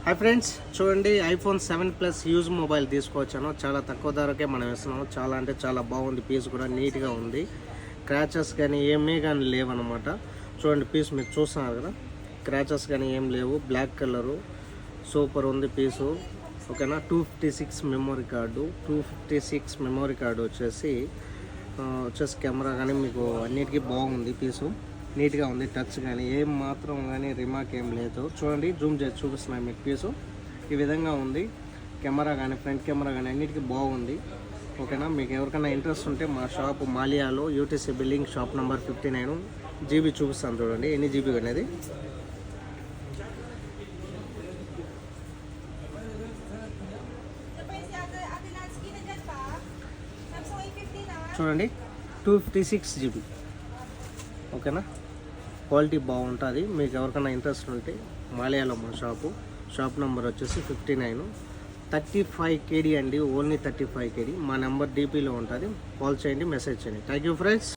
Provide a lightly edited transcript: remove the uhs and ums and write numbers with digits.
Hi friends, చూడండి iPhone 7 plus use mobile తీసుకొచ్చాను. చాలా తక్కువ ధరకే మనం ఇస్తున్నాము. చాలా అంటే చాలా బాగుంది. పీస్ కూడా నీట్గా ఉంది. క్రాచెస్ కానీ ఏమీ కానీ లేవన్నమాట. చూడండి పీస్ మీరు చూస్తున్నారు కదా, క్రాచెస్ కానీ ఏం లేవు. బ్లాక్ కలరు సూపర్ ఉంది పీసు. ఓకేనా. 256 మెమొరీ కార్డు. 256 మెమొరీ కార్డు వచ్చేసి కెమెరా కానీ మీకు అన్నిటికీ బాగుంది. పీసు నీట్గా ఉంది. టచ్ కానీ ఏం మాత్రం కానీ రిమార్క్ ఏం లేదు. చూడండి జూమ్ చేసి చూపిస్తున్నాయి మీకు. పీసు ఈ విధంగా ఉంది. కెమెరా కానీ ఫ్రంట్ కెమెరా కానీ అన్నిటికీ బాగుంది. ఓకేనా. మీకు ఎవరికైనా ఇంట్రెస్ట్ ఉంటే మా షాప్ మాలియాలో UTC building shop number 59 GB చూపిస్తాను. చూడండి ఎన్ని జీబీ అనేది. చూడండి 256 జీబీ. ఓకేనా. క్వాలిటీ బాగుంటుంది. మీకు ఎవరికైనా ఇంట్రెస్ట్ ఉంటే మాలియాలో మా షాప్ నెంబర్ వచ్చేసి 59 35 KD అండి. Only 35 KD. మా నెంబర్ డీపీలో ఉంటుంది. కాల్ చేయండి, మెసేజ్ చేయండి. Thank you friends.